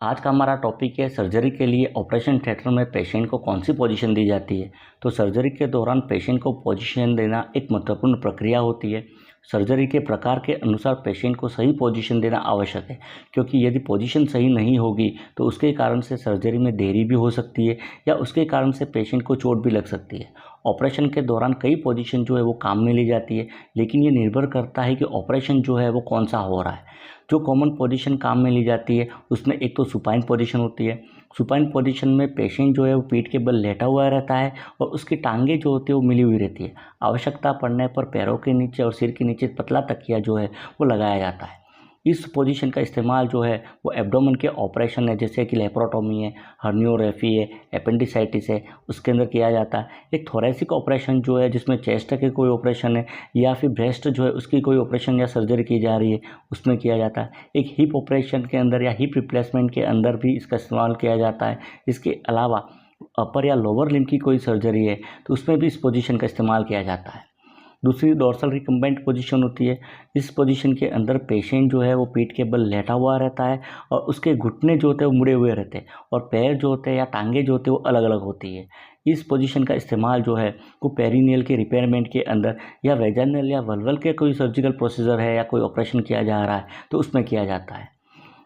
आज का हमारा टॉपिक है सर्जरी के लिए ऑपरेशन थिएटर में पेशेंट को कौन सी पोजीशन दी जाती है। तो सर्जरी के दौरान पेशेंट को पोजीशन देना एक महत्वपूर्ण प्रक्रिया होती है। सर्जरी के प्रकार के अनुसार पेशेंट को सही पोजीशन देना आवश्यक है, क्योंकि यदि पोजीशन सही नहीं होगी तो उसके कारण से सर्जरी में देरी भी हो सकती है या उसके कारण से पेशेंट को चोट भी लग सकती है। ऑपरेशन के दौरान कई पोजीशन जो है वो काम में ली जाती है, लेकिन ये निर्भर करता है कि ऑपरेशन जो है वो कौन सा हो रहा है। जो कॉमन पोजीशन काम में ली जाती है उसमें एक तो सुपाइन पोजीशन होती है। सुपाइन पोजीशन में पेशेंट जो है वो पीठ के बल लेटा हुआ रहता है और उसकी टांगें जो होती है वो मिली हुई रहती है। आवश्यकता पड़ने पर पैरों के नीचे और सिर के नीचे पतला तकिया जो है वो लगाया जाता है। इस पोजीशन का इस्तेमाल जो है वो एब्डोमेन के ऑपरेशन है, जैसे कि लेप्रोटोमी है, हर्नियोरेफी है, एपेंडिसाइटिस है, उसके अंदर किया जाता है। एक थोरेसिक ऑपरेशन जो है जिसमें चेस्ट के कोई ऑपरेशन है या फिर ब्रेस्ट जो है उसकी कोई ऑपरेशन या सर्जरी की जा रही है उसमें किया जाता है। एक हिप ऑपरेशन के अंदर या हिप रिप्लेसमेंट के अंदर भी इसका इस्तेमाल किया जाता है। इसके अलावा अपर या लोअर लिम्ब की कोई सर्जरी है तो उसमें भी इस पोजीशन का इस्तेमाल किया जाता है। दूसरी डोर्सल रिकम्बेंट पोजीशन होती है। इस पोजीशन के अंदर पेशेंट जो है वो पीठ के बल लेटा हुआ रहता है और उसके घुटने जो होते हैं वो मुड़े हुए रहते हैं और पैर जो होते हैं या टांगे जो होते हैं वो अलग अलग होती है। इस पोजीशन का इस्तेमाल जो है वो पेरिनियल के रिपेयरमेंट के अंदर या वेजाइनल या वल्वल के कोई सर्जिकल प्रोसीजर है या कोई ऑपरेशन किया जा रहा है तो उसमें किया जाता है।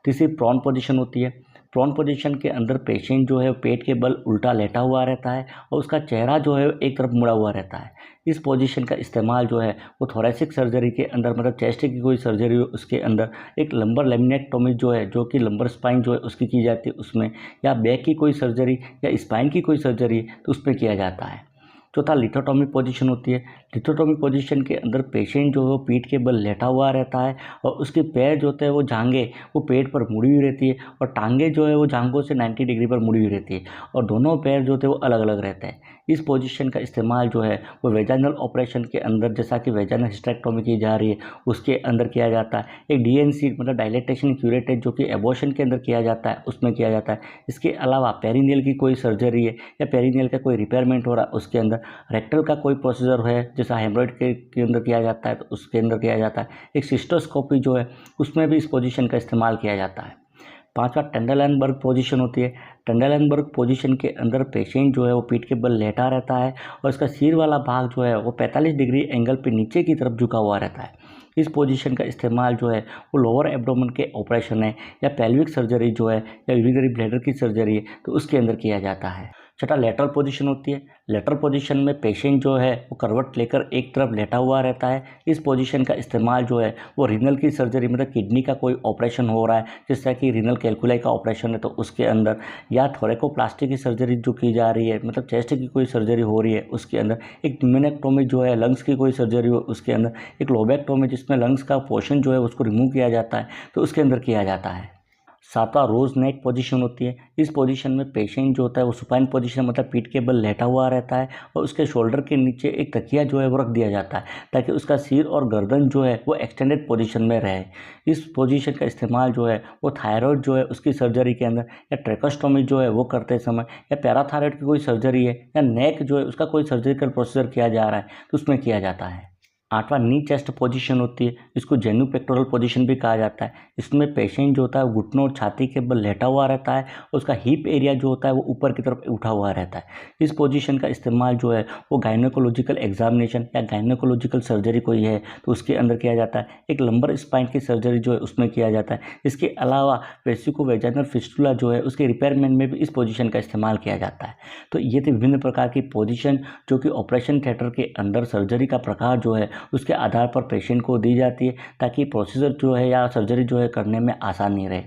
तीसरी प्रॉन पोजीशन होती है। प्रॉन पोजीशन के अंदर पेशेंट जो है पेट के बल उल्टा लेटा हुआ रहता है और उसका चेहरा जो है एक तरफ मुड़ा हुआ रहता है। इस पोजीशन का इस्तेमाल जो है वो थोरेसिक सर्जरी के अंदर, मतलब चेस्ट की कोई सर्जरी हो उसके अंदर, एक लंबर लेमिनेक्टोमी जो है जो कि लंबर स्पाइन जो है उसकी की जाती है उसमें, या बैक की कोई सर्जरी या स्पाइन की कोई सर्जरी है तो उसमें किया जाता है। चौथा लिथोटोमी पोजीशन होती है। लिथोटोमी पोजीशन के अंदर पेशेंट जो है वो पीठ के बल लेटा हुआ रहता है और उसके पैर जो होते हैं वो जांघें वो पेट पर मुड़ी हुई रहती है और टांगें जो है वो जांघों से 90 डिग्री पर मुड़ी हुई रहती है और दोनों पैर जो होते हैं वो अलग अलग रहते हैं। इस पोजीशन का इस्तेमाल जो है वो वेजाइनल ऑपरेशन के अंदर, जैसा कि वेजाइनल हिस्टेरेक्टोमी की जा रही है उसके अंदर किया जाता है। एक डीएनसी मतलब डायलेटेशन क्यूरेटेज जो कि एबॉर्शन के अंदर किया जाता है उसमें किया जाता है। इसके अलावा पेरिनियल की कोई सर्जरी है या पेरिनियल का कोई रिपेयरमेंट हो रहा है उसके अंदर, रेक्टल का कोई प्रोसीजर है जैसा हेमरॉइड के अंदर किया जाता है तो उसके अंदर किया जाता है। एक सिस्टोस्कोपी जो है उसमें भी इस पोजीशन का इस्तेमाल किया जाता है। पांचवा टेंडरलैंडबर्ग पोजीशन होती है। टेंडरलैंडबर्ग पोजीशन के अंदर पेशेंट जो है वो पीठ के बल लेटा रहता है और इसका सिर वाला भाग जो है वो 45 डिग्री एंगल पे नीचे की तरफ झुका हुआ रहता है। इस पोजीशन का इस्तेमाल जो है वो लोअर एब्डोमेन के ऑपरेशन है या पेल्विक सर्जरी जो है या यूरिनरी ब्लैडर की सर्जरी है तो उसके अंदर किया जाता है। छठा लेटरल पोजीशन होती है। लेटरल पोजीशन में पेशेंट जो है वो करवट लेकर एक तरफ लेटा हुआ रहता है। इस पोजीशन का इस्तेमाल जो है वो रीनल की सर्जरी, मतलब किडनी का कोई ऑपरेशन हो रहा है जैसा कि रीनल कैलकुलाई का ऑपरेशन है तो उसके अंदर, या थोरेकोप्लास्टी की सर्जरी जो की जा रही है, मतलब चेस्ट की कोई सर्जरी हो रही है उसके अंदर, एक न्यूमेनेक्टोमी जो है लंग्स की कोई सर्जरी हो उसके अंदर, एक लोबेक्टोमी जिसमें लंग्स का पोर्शन जो है उसको रिमूव किया जाता है तो उसके अंदर किया जाता है। सातवां रोज नेक पोजीशन होती है। इस पोजीशन में पेशेंट जो होता है वो सुपाइन पोजीशन, मतलब पीठ के बल लेटा हुआ रहता है और उसके शोल्डर के नीचे एक तकिया जो है वो रख दिया जाता है ताकि उसका सिर और गर्दन जो है वो एक्सटेंडेड पोजीशन में रहे। इस पोजीशन का इस्तेमाल जो है वो थायराइड जो है उसकी सर्जरी के अंदर, या ट्रेकोस्टोमी जो है वो करते समय, या पैराथायराइड की कोई सर्जरी है, या नेक जो है उसका कोई सर्जिकल प्रोसीजर किया जा रहा है तो उसमें किया जाता है। आठवां नी चेस्ट पोजीशन होती है। इसको जेन्यू पेक्टोरल पोजीशन भी कहा जाता है। इसमें पेशेंट जो होता है वो घुटनों और छाती के बल लेटा हुआ रहता है, उसका हिप एरिया जो होता है वो ऊपर की तरफ उठा हुआ रहता है। इस पोजीशन का इस्तेमाल जो है वो गायनेकोलॉजिकल एग्जामिनेशन या गायनेकोलॉजिकल सर्जरी कोई है तो उसके अंदर किया जाता है। एक लंबर स्पाइन की सर्जरी जो है उसमें किया जाता है। इसके अलावा वेसिकोवेजाइनल फिस्टुला जो है उसके रिपेयरमेंट में भी इस पोजीशन का इस्तेमाल किया जाता है। तो ये थे विभिन्न प्रकार की पोजीशन जो कि ऑपरेशन थिएटर के अंदर सर्जरी का प्रकार जो है उसके आधार पर पेशेंट को दी जाती है ताकि प्रोसीजर जो है या सर्जरी जो है करने में आसानी रहे।